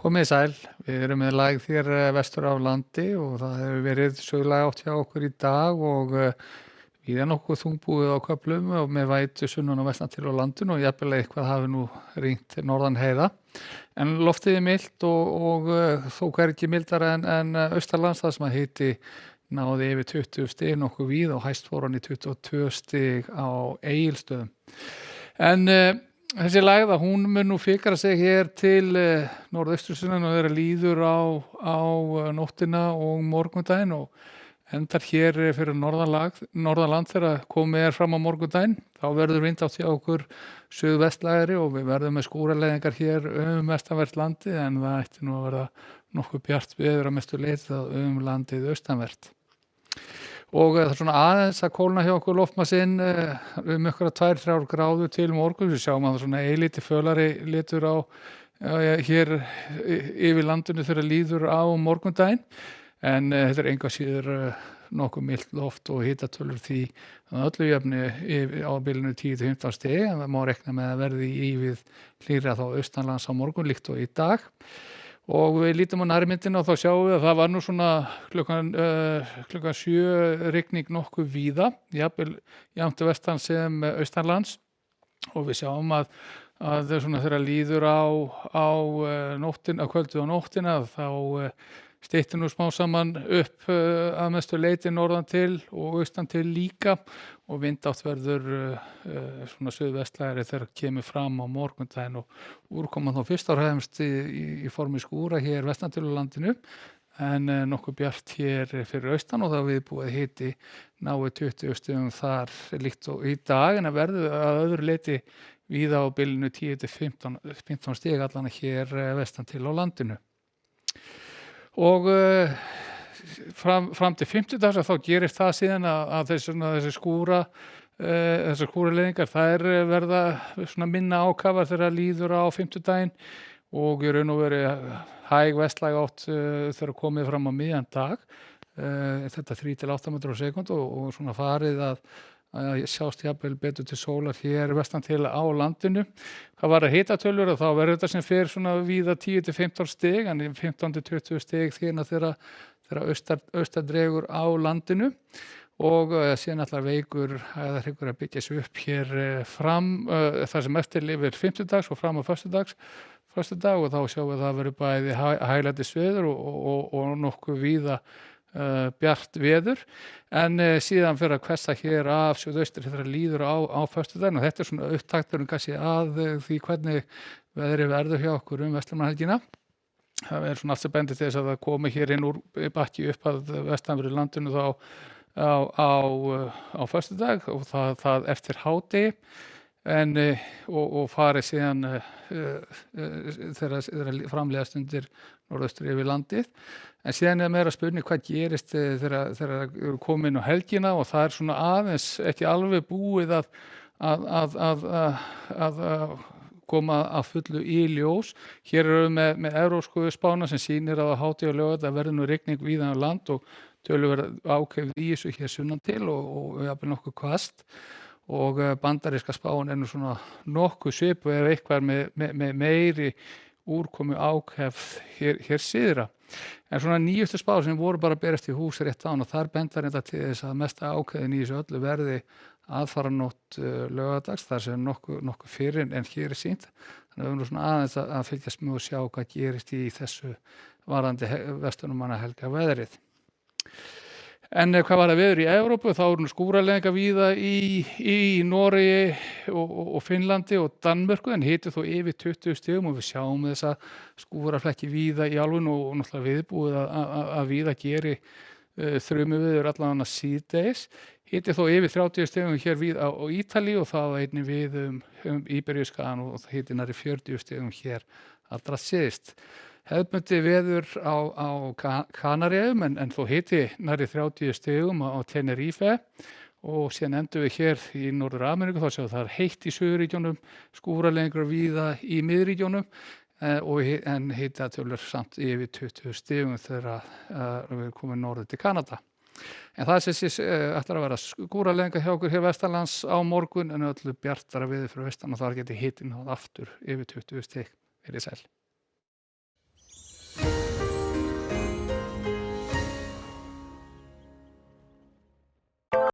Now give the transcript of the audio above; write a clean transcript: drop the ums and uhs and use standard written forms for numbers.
Komið sæl, við erum með lægð hér vestur af landi og það hefur verið sögulega átt hjá okkur í dag og víða nokkuð þungbúið á köflum og með vætu sunnan og vestan til á landinu og jafnvel eitthvað hafi nú rýnt norðan heiða. En loftið er milt og þó hvergi mildara en austanlands þar sem að hiti náði yfir 20 stig nokkuð víð og hæst fór hann í 22 stig á Egilsstöðum. En þessi lægða, hún mun nú fikra sig hér til norðaustursunnan og þeirra líður á nóttina og morgundaginn og endar hér fyrir norðanland þegar komið fram á morgundaginn. Þá verður vindátt hjá okkur suðvestlægari og við verðum með skúraleiðingar hér vestanvert landið en það ætti nú að verða nokkuð bjart veður að mestu leyti landið austanvert. Og það er svona aðeins að kólna hjá okkur loftmassinn ykkur 2-3 gráður til morgun. Við sjáum að það svona eilítið fölari litur á hér yfir landinu þegar líður á morgundaginn. En þetta er engu að síður nokkuð milt loft og hitatölur því að öllu jöfnu á bilinu 10-15 stig. En það má rekna með að verði ívið hlýrra þá austanlands á morgun líkt og í dag. Og við lítum á nærmyndina og þá sjáum við að það var nú svona klukkan 7 rigning nokkuð víða, jafnt vestan sem austanlands og við sjáum að svona þegar líður á kvöldið og nóttina þá styttir nú smá saman upp að mestu leyti norðan til og austan til líka og vindátt verður svona suðvestlægari þegar kemur fram á morgundaginn og úrkoman þá fyrst áhrifst í formi skúra hér vestan til á landinu en nokkuð bjart hér fyrir austan og það viðbúið hiti nái 20 stigum þar líkt og í dag en að verður að öðru leyti víða á bilinu 10-15 stig allan hér vestan til á landinu. Og fram til 50 þá gerist það síðan að þessi þessar skúraleiðingar þær verða svona minna ákafar þegar líður á 50 og í raun og veru hæg vestlæg átt þegar komið fram á miðjan dag þetta 3-8 metrar á sekúndu og svona farið að sjást jafnvel betur til sólar hér vestan til á landinu. Það var að hitatölur og þá verður þetta sem fer svona víða 10-15 stig, en 15-20 stig þegar austar dregur á landinu og síðan allar veikur hæðarhryggur að byggja sig upp hér fram þar sem eftir lifir 50 og fram á föstudag og þá sjáum við að það verður bæði hæglætisveður og nokkuð víða bjart veður en síðan fyrir að hvessa hér af suðaustri þegar líður á föstudaginn og þetta er svona upptakturinn kannski að því hvernig veðrið verður hjá okkur Vestmannahelgina. Það er svona allt sem bendir til þess að það komi hér inn úr bakki upp að vestanverðu landinu þá á föstudag og það eftir hádegi en og farið síðan þegar framleiðast undir norðaustri yfir landið en síðan er meira spurning hvað gerist þegar komin á helgina og það er svona aðeins ekki alveg búið að koma að fullu í ljós. Hér erum við með evrópsku spána sem sýnir að hádegi og laugardag verður nú rigning víða um land og töluverð ákveðið í þessu hér sunnan til og jafnvel nokkuð hvasst og bandaríska spáin er nú svona nokkuð svipuð ef eitthvað með meiri úrkomu ákefð hér syðra. En svona nýjustu spár sem voru bara að berast í hús rétt án og þar bendar þetta til þess að mesta ákefðin í þessu öllu verði aðfaranótt laugardags þar sem nokkuð fyrir en hér er sýnt. Þannig að við erum svona aðeins að fylgjast með og sjá hvað gerist í þessu varðandi vesturmannahelga veðrið. En hvað var það veður í Evrópu, þá eru nú skúraleiðingar víða í Noregi og Finnlandi og Danmörku en hiti þó yfir 20 stigum og við sjáum þessa skúraflekki víða í álfunni og náttúrulega viðbúið að víða geri þrumuveður allan að síðdegis. Hiti þó yfir 30 stigum hér víða á Ítalíu og það einnig við Íberíuskagann og hiti nærri 40 stigum hér allra síðst. Hefðbundi veður á Kanaríeyjum en þó hiti nærri 30 stigum á Tenerife og síðan endum við hér í Norður-Ameríku þá sjáum það er heitt í suðurríkjunum, skúraleiðingar víða í miðríkjunum en hitatölur samt yfir 20 stigum þegar við komum norður til Kanada. En það ætlar að vera skúraleiðingar hjá okkur hér vestanlands á morgun en öllu bjartara veður fyrir vestan og þar geti hitinn aftur yfir 20 stig. Verið sæl.